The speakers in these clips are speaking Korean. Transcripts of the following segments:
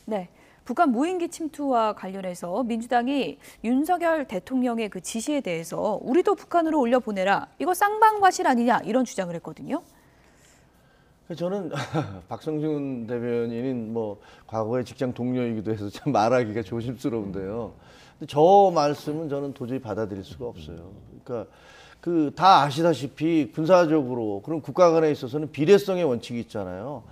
네. 북한 무인기 침투와 관련해서 민주당이 윤석열 대통령의 그 지시에 대해서 우리도 북한으로 올려보내라. 이거 쌍방과실 아니냐 이런 주장을 했거든요. 저는 박성준 대변인은 뭐 과거의 직장 동료이기도 해서 참 말하기가 조심스러운데요. 근데 저 말씀은 저는 도저히 받아들일 수가 없어요. 그러니까 그 다 아시다시피 군사적으로 그런 국가 간에 있어서는 비례성의 원칙이 있잖아요.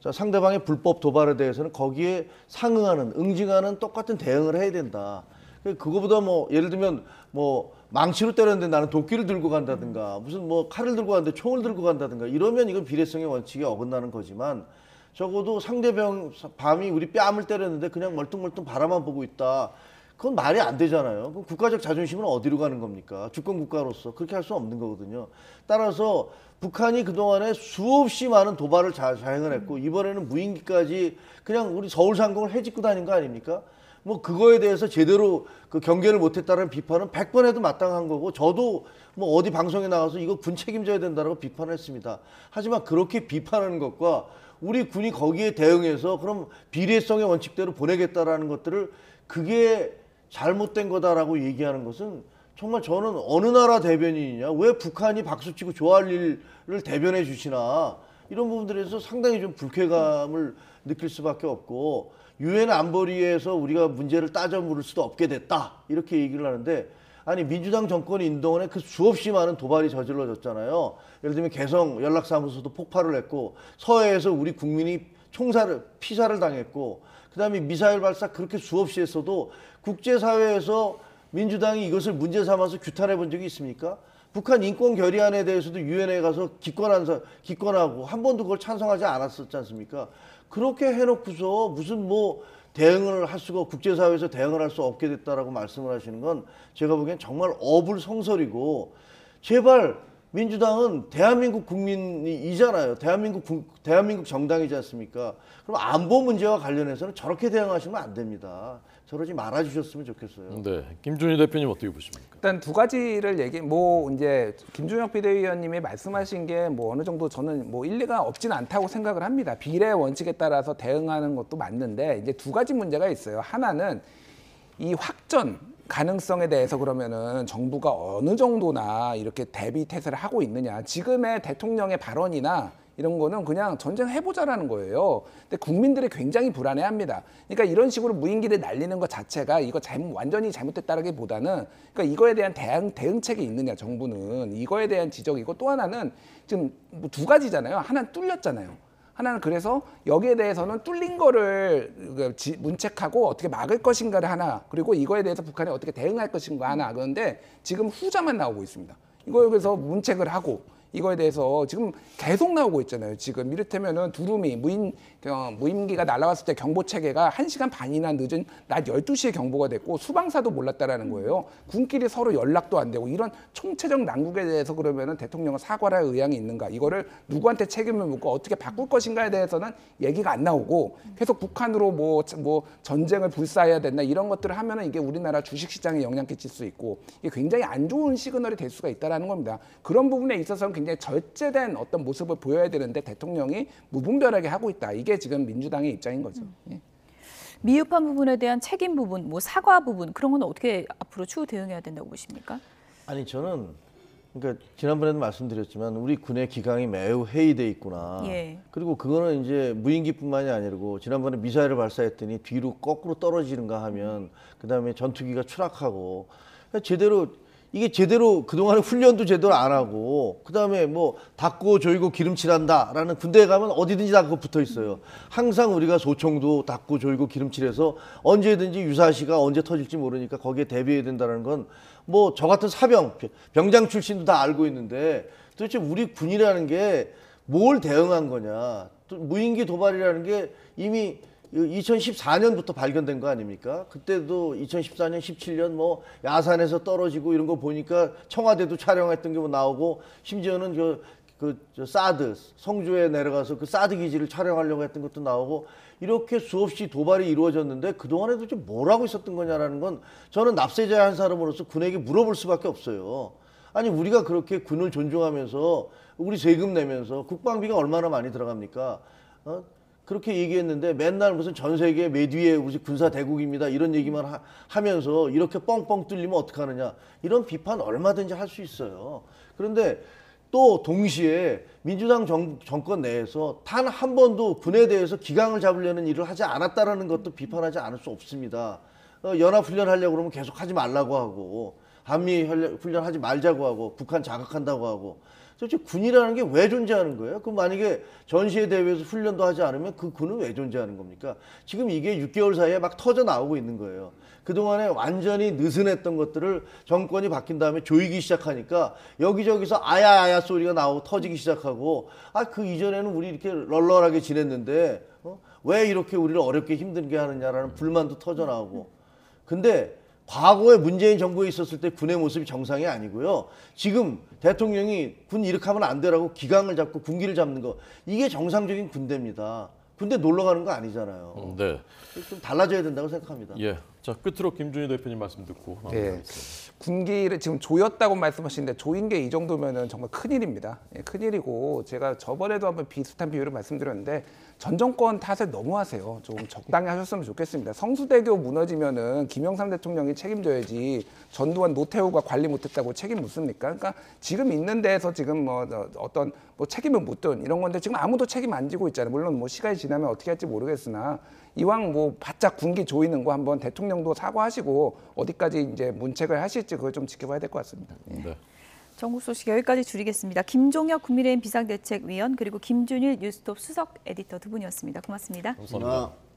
자, 상대방의 불법 도발에 대해서는 거기에 상응하는, 응징하는 똑같은 대응을 해야 된다. 그거보다 뭐 예를 들면 뭐 망치로 때렸는데 나는 도끼를 들고 간다든가 무슨 뭐 칼을 들고 갔는데 총을 들고 간다든가 이러면 이건 비례성의 원칙에 어긋나는 거지만 적어도 상대방 밤이 우리 뺨을 때렸는데 그냥 멀뚱멀뚱 바라만 보고 있다. 그건 말이 안 되잖아요. 그럼 국가적 자존심은 어디로 가는 겁니까? 주권 국가로서 그렇게 할 수 없는 거거든요. 따라서 북한이 그동안에 수없이 많은 도발을 자행을 했고 이번에는 무인기까지 그냥 우리 서울 상공을 해집고 다닌 거 아닙니까? 뭐 그거에 대해서 제대로 그 경계를 못했다는 비판은 100번 해도 마땅한 거고 저도 뭐 어디 방송에 나가서 이거 군 책임져야 된다고 비판을 했습니다. 하지만 그렇게 비판하는 것과 우리 군이 거기에 대응해서 그럼 비례성의 원칙대로 보내겠다라는 것들을 그게 잘못된 거다라고 얘기하는 것은 정말 저는 어느 나라 대변인이냐, 왜 북한이 박수치고 좋아할 일을 대변해 주시나 이런 부분들에서 상당히 좀 불쾌감을 느낄 수밖에 없고 유엔 안보리에서 우리가 문제를 따져 물을 수도 없게 됐다 이렇게 얘기를 하는데 아니 민주당 정권이 있는 동안에 그 수없이 많은 도발이 저질러졌잖아요. 예를 들면 개성 연락사무소도 폭발을 했고 서해에서 우리 국민이 피살을 당했고 그다음에 미사일 발사 그렇게 수없이 했어도 국제사회에서 민주당이 이것을 문제 삼아서 규탄해 본 적이 있습니까? 북한 인권 결의안에 대해서도 유엔에 가서 기권하고 한 번도 그걸 찬성하지 않았었지 않습니까? 그렇게 해놓고서 무슨 뭐 대응을 할 수가 국제사회에서 대응을 할 수 없게 됐다라고 말씀을 하시는 건 제가 보기엔 정말 어불성설이고 제발 민주당은 대한민국 국민이잖아요. 대한민국 정당이지 않습니까? 그럼 안보 문제와 관련해서는 저렇게 대응하시면 안 됩니다. 저러지 말아 주셨으면 좋겠어요. 네, 김준희 대표님 어떻게 보십니까? 일단 두 가지를 이제 김준혁 비대위원님이 말씀하신 게 뭐 어느 정도 저는 뭐 일리가 없지는 않다고 생각을 합니다. 비례 원칙에 따라서 대응하는 것도 맞는데 이제 두 가지 문제가 있어요. 하나는 이 확전 가능성에 대해서 그러면은 정부가 어느 정도나 이렇게 대비 태세를 하고 있느냐. 지금의 대통령의 발언이나 이런 거는 그냥 전쟁 해보자라는 거예요. 근데 국민들이 굉장히 불안해합니다. 그러니까 이런 식으로 무인기를 날리는 것 자체가 이거 완전히 잘못됐다라기보다는 그러니까 이거에 대한 대응책이 있느냐 정부는 이거에 대한 지적이고 또 하나는 지금 뭐 두 가지잖아요. 하나는 뚫렸잖아요. 하나는 그래서 여기에 대해서는 뚫린 거를 문책하고 어떻게 막을 것인가를 하나 그리고 이거에 대해서 북한이 어떻게 대응할 것인가 하나 그런데 지금 후자만 나오고 있습니다. 이거에 대해서 문책을 하고 이거에 대해서 지금 계속 나오고 있잖아요. 지금 이를테면은 두루미 무인기가 날아왔을 때 경보 체계가 1시간 반이나 늦은 낮 12시에 경보가 됐고 수방사도 몰랐다라는 거예요. 군끼리 서로 연락도 안 되고 이런 총체적 난국에 대해서 그러면은 대통령은 사과를 할 의향이 있는가? 이거를 누구한테 책임을 묻고 어떻게 바꿀 것인가에 대해서는 얘기가 안 나오고 계속 북한으로 뭐 전쟁을 불사해야 된다 이런 것들을 하면은 이게 우리나라 주식시장에 영향 끼칠 수 있고 이게 굉장히 안 좋은 시그널이 될 수가 있다라는 겁니다. 그런 부분에 있어서는 굉장히 절제된 어떤 모습을 보여야 되는데 대통령이 무분별하게 하고 있다. 이게 지금 민주당의 입장인 거죠. 예. 미흡한 부분에 대한 책임 부분, 뭐 사과 부분 그런 건 어떻게 앞으로 추후 대응해야 된다고 보십니까? 아니 저는 그러니까 지난번에도 말씀드렸지만 우리 군의 기강이 매우 해이돼 있구나. 예. 그리고 그거는 이제 무인기뿐만이 아니고 지난번에 미사일을 발사했더니 뒤로 거꾸로 떨어지는가 하면 그다음에 전투기가 추락하고 제대로 그동안에 훈련도 제대로 안 하고 그다음에 뭐 닦고 조이고 기름칠한다라는 군대에 가면 어디든지 다 그거 붙어 있어요. 항상 우리가 소총도 닦고 조이고 기름칠해서 언제든지 유사시가 언제 터질지 모르니까 거기에 대비해야 된다는 건 뭐 저 같은 병장 출신도 다 알고 있는데 도대체 우리 군이라는 게 뭘 대응한 거냐. 또 무인기 도발이라는 게 이미 2014년부터 발견된 거 아닙니까? 그때도 2014년, 17년 뭐 야산에서 떨어지고 이런 거 보니까 청와대도 촬영했던 게 뭐 나오고 심지어는 저 사드 성주에 내려가서 그 사드 기지를 촬영하려고 했던 것도 나오고 이렇게 수없이 도발이 이루어졌는데 그동안에도 좀 뭘 하고 있었던 거냐라는 건 저는 납세자 한 사람으로서 군에게 물어볼 수밖에 없어요. 아니 우리가 그렇게 군을 존중하면서 우리 세금 내면서 국방비가 얼마나 많이 들어갑니까? 그렇게 얘기했는데 맨날 무슨 전 세계 메디에 우리 군사 대국입니다 이런 얘기만 하면서 이렇게 뻥뻥 뚫리면 어떡하느냐 이런 비판 얼마든지 할 수 있어요. 그런데 또 동시에 민주당 정권 내에서 단 한 번도 군에 대해서 기강을 잡으려는 일을 하지 않았다라는 것도 비판하지 않을 수 없습니다. 연합훈련 하려고 그러면 계속 하지 말라고 하고 한미 훈련 하지 말자고 하고 북한 자극한다고 하고 도대체 군이라는 게 왜 존재하는 거예요? 그럼 만약에 전시회 대회에서 훈련도 하지 않으면 그 군은 왜 존재하는 겁니까? 지금 이게 6개월 사이에 막 터져 나오고 있는 거예요. 그동안에 완전히 느슨했던 것들을 정권이 바뀐 다음에 조이기 시작하니까 여기저기서 아야아야 소리가 나오고 터지기 시작하고 그 이전에는 우리 이렇게 널널하게 지냈는데 왜 이렇게 우리를 어렵게 힘들게 하느냐라는 불만도 터져 나오고 근데 과거에 문재인 정부에 있었을 때 군의 모습이 정상이 아니고요. 지금 대통령이 군 이렇게 하면 안 되라고 기강을 잡고 군기를 잡는 거 이게 정상적인 군대입니다. 군대 놀러 가는 거 아니잖아요. 네. 좀 달라져야 된다고 생각합니다. 예. 자, 끝으로 김준희 대표님 말씀 듣고 마무리하겠습니다. 군기를 지금 조였다고 말씀하시는데 조인 게 이 정도면은 정말 큰일입니다. 예, 큰일이고 제가 저번에도 한번 비슷한 비유를 말씀드렸는데 전 정권 탓을 너무 하세요. 좀 적당히 하셨으면 좋겠습니다. 성수대교 무너지면은 김영삼 대통령이 책임져야지 전두환 노태우가 관리 못했다고 책임 묻습니까? 그러니까 지금 있는 데에서 지금 뭐 어떤 뭐 책임을 묻든 이런 건데 지금 아무도 책임 안 지고 있잖아요. 물론 뭐 시간이 지나면 어떻게 할지 모르겠으나 이왕 뭐 바짝 군기 조이는 거 한번 대통령도 사과하시고 어디까지 이제 문책을 하실지 그걸 좀 지켜봐야 될 것 같습니다. 예. 네. 전국 소식 여기까지 줄이겠습니다. 김종혁 국민의힘 비상대책위원 그리고 김준일 뉴스톱 수석 에디터 두 분이었습니다. 고맙습니다. 감사합니다.